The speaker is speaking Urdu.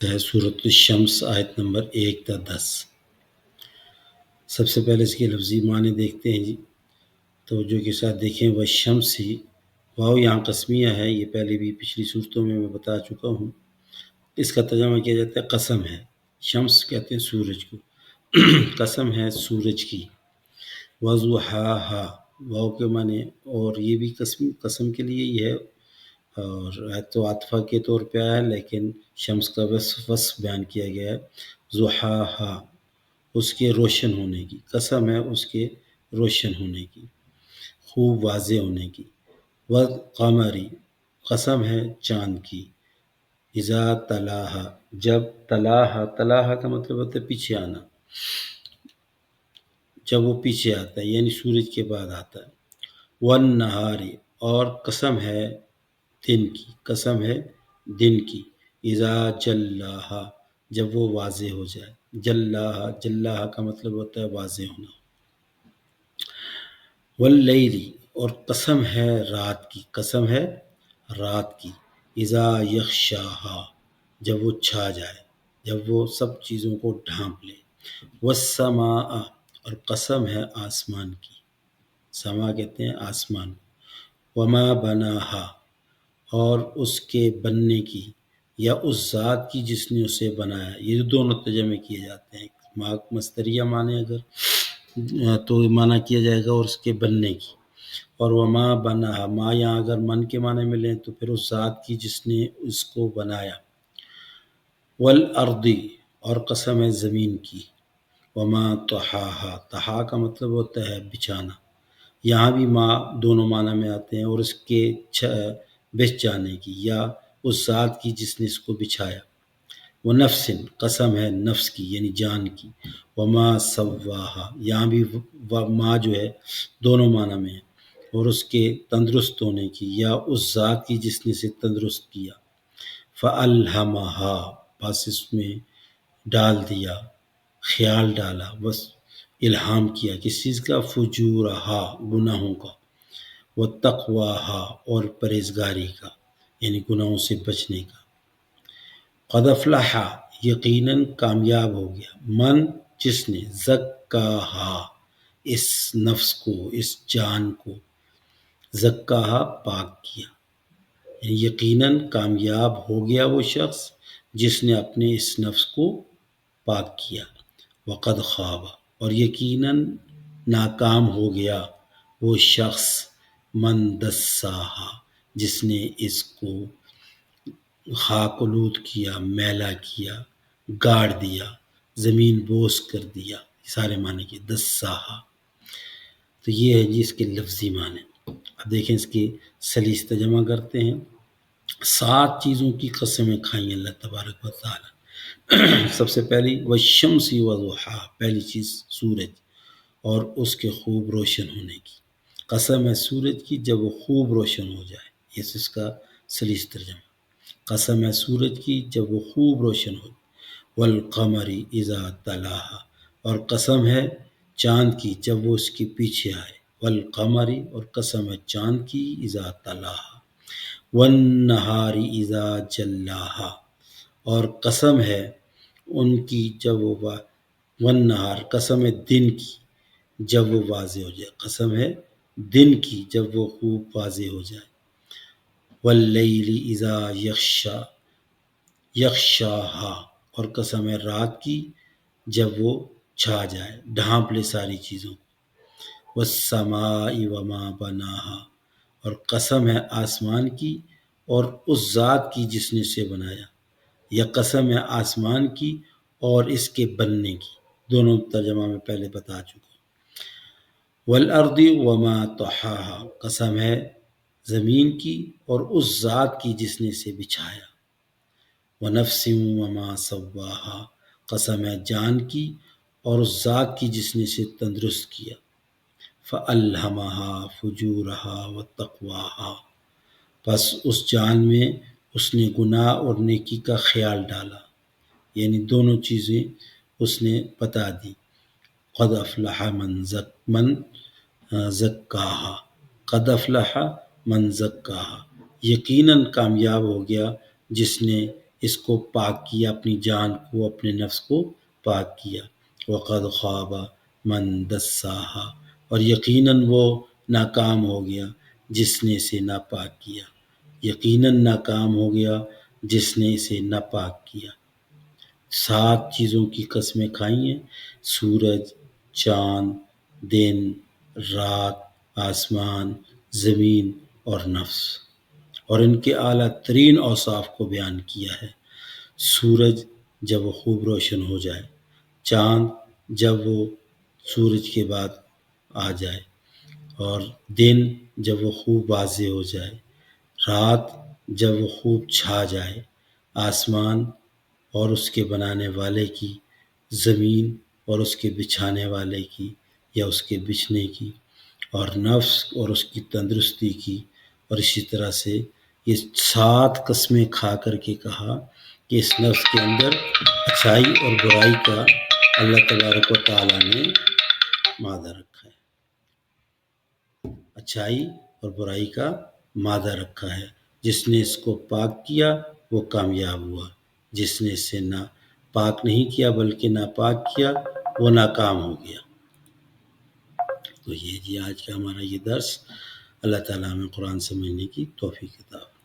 ہے سورۃ الشمس آیت نمبر 1 تا 10۔ سب سے پہلے اس کے لفظی معنی دیکھتے ہیں جی، توجہ کے ساتھ دیکھیں۔ والشمسی، واو یہاں قسمیہ ہے، یہ پہلے بھی پچھلی صورتوں میں بتا چکا ہوں۔ اس کا ترجمہ کیا جاتا ہے قسم ہے، شمس کہتے ہیں سورج کو، قسم ہے سورج کی۔ وضحاہا، واو کے معنی، اور یہ بھی قسم کے لیے ہی ہے، اور تو عاطفہ کے طور پہ آیا ہے، لیکن شمس کا وصف بیان کیا گیا ہے۔ ضحاہا، اس کے روشن ہونے کی، قسم ہے اس کے روشن ہونے کی، خوب واضح ہونے کی۔ والقمری، قسم ہے چاند کی۔ اذا تلاہا، جب تلاہا، تلاہا کا مطلب ہوتا ہے پیچھے آنا، جب وہ پیچھے آتا ہے یعنی سورج کے بعد آتا ہے۔ والنہاری، اور قسم ہے دن کی، قسم ہے دن کی۔ اذا جلاہا، جب وہ واضح ہو جائے۔ جلاہا، جلاہا کا مطلب ہوتا ہے واضح ہونا۔ واللیلی، اور قسم ہے رات کی، قسم ہے رات کی۔ اذا یغشاہا، جب وہ چھا جائے، جب وہ سب چیزوں کو ڈھانپ لے۔ والسماء، اور قسم ہے آسمان کی، سما کہتے ہیں آسمان۔ وما بناہا، اور اس کے بننے کی، یا اس ذات کی جس نے اسے بنایا۔ یہ دونوں ترجمے کیے جاتے ہیں، مصدریہ معنی اگر تو معنی کیا جائے گا اور اس کے بننے کی، اور وما بناہا، ما یہاں اگر من کے معنی میں لیں تو پھر اس ذات کی جس نے اس کو بنایا۔ والارض، اور قسم ہے زمین کی۔ وما طحاہا، طحا کا مطلب ہوتا ہے بچھانا، یہاں بھی ما دونوں معنی میں آتے ہیں، اور اس کے بچھ جانے کی، یا اس ذات کی جس نے اس کو بچھایا۔ ونفس، قسم ہے نفس کی یعنی جان کی۔ وما سواہا، یہاں بھی ما جو ہے دونوں معنی میں ہے، اور اس کے تندرست ہونے کی، یا اس ذات کی جس نے اسے تندرست کیا۔ فَأَلْهَمَهَا، بس اس میں ڈال دیا، خیال ڈالا، بس الہام کیا کس چیز کا؟ فجورہا، گناہوں کا۔ وتقواہا، اور پرہیزگاری کا یعنی گناہوں سے بچنے کا۔ قد افلح، یقیناً کامیاب ہو گیا، من جس نے، زکاہا، اس نفس کو، اس جان کو، زکاہا پاک کیا، یعنی یقیناً کامیاب ہو گیا وہ شخص جس نے اپنے اس نفس کو پاک کیا۔ وقد خواب، اور یقیناً ناکام ہو گیا وہ شخص، من دساہا، جس نے اس کو خاک آلود کیا، میلا کیا، گاڑ دیا، زمین بوس کر دیا، سارے معنی کے دساہا۔ تو یہ ہے جی اس کے لفظی معنی۔ اب دیکھیں اس کی سلیس ترجمہ کرتے ہیں۔ 7 چیزوں کی قسمیں کھائیں اللہ تبارک و تعالیٰ۔ سب سے پہلی والشمس وضحاہا، پہلی چیز سورج اور اس کے خوب روشن ہونے کی، قسم ہے سورج کی جب وہ خوب روشن ہو جائے، یہ اس کا سلیس ترجمہ۔ قسم ہے سورج کی جب وہ خوب روشن ہو۔ والقمر اذا تلاہا، اور قسم ہے چاند کی جب وہ اس کے پیچھے آئے۔ والقمر، اور قسم ہے چاند کی، اذا تلاہا۔ والنہار اذا جلاہا، اور قسم ہے ان کی جب وہ والنہار، قسم ہے دن کی جب وہ واضح ہو جائے، قسم ہے دن کی جب وہ خوب واضح ہو جائے۔ واللیل اذا یغشاہا، اور قسم ہے رات کی جب وہ چھا جائے، ڈھانپ لے ساری چیزوں کو۔ والسماء وما بناہا، اور قسم ہے آسمان کی اور اس ذات کی جس نے اسے بنایا، یا قسم ہے آسمان کی اور اس کے بننے کی، دونوں ترجمہ میں پہلے بتا چکا۔ والارض وما طحاہا، قسم ہے زمین کی اور اس ذات کی جس نے اسے بچھایا۔ ونفس وما سواہا، قسم ہے جان کی اور اس ذات کی جس نے اسے تندرست کیا۔ فَأَلْهَمَهَا فُجُورَهَا وَتَقْوَاهَا، پس اس جان میں اس نے گناہ اور نیکی کا خیال ڈالا، یعنی دونوں چیزیں اس نے بتا دی۔ قد افلح من زکاہا، قد افلح من زکاہا، یقیناً کامیاب ہو گیا جس نے اس کو پاک کیا، اپنی جان کو، اپنے نفس کو پاک کیا۔ وقد خواب من دساہا، اور یقیناً وہ ناکام ہو گیا جس نے اسے ناپاک کیا، یقیناً ناکام ہو گیا جس نے اسے ناپاک کیا۔ 7 چیزوں کی قسمیں کھائی ہیں: سورج، چاند، دن، رات، آسمان، زمین اور نفس، اور ان کے اعلیٰ ترین اوصاف کو بیان کیا ہے۔ سورج جب وہ خوب روشن ہو جائے، چاند جب وہ سورج کے بعد آ جائے، اور دن جب وہ خوب واضح ہو جائے، رات جب وہ خوب چھا جائے، آسمان اور اس کے بنانے والے کی، زمین اور اس کے بچھانے والے کی یا اس کے بچھنے کی، اور نفس اور اس کی تندرستی کی۔ اور اسی طرح سے یہ 7 قسمیں کھا کر کے کہا کہ اس نفس کے اندر اچھائی اور برائی کا اللہ تبارک و تعالیٰ نے مادہ رکھا ہے، اچھائی اور برائی کا مادہ رکھا ہے۔ جس نے اس کو پاک کیا وہ کامیاب ہوا، جس نے اسے نہ پاک نہیں کیا بلکہ ناپاک کیا وہ ناکام ہو گیا۔ تو یہ جی آج کا ہمارا یہ درس۔ اللہ تعالیٰ ہمیں قرآن سمجھنے کی توفیق عطا فرمائے۔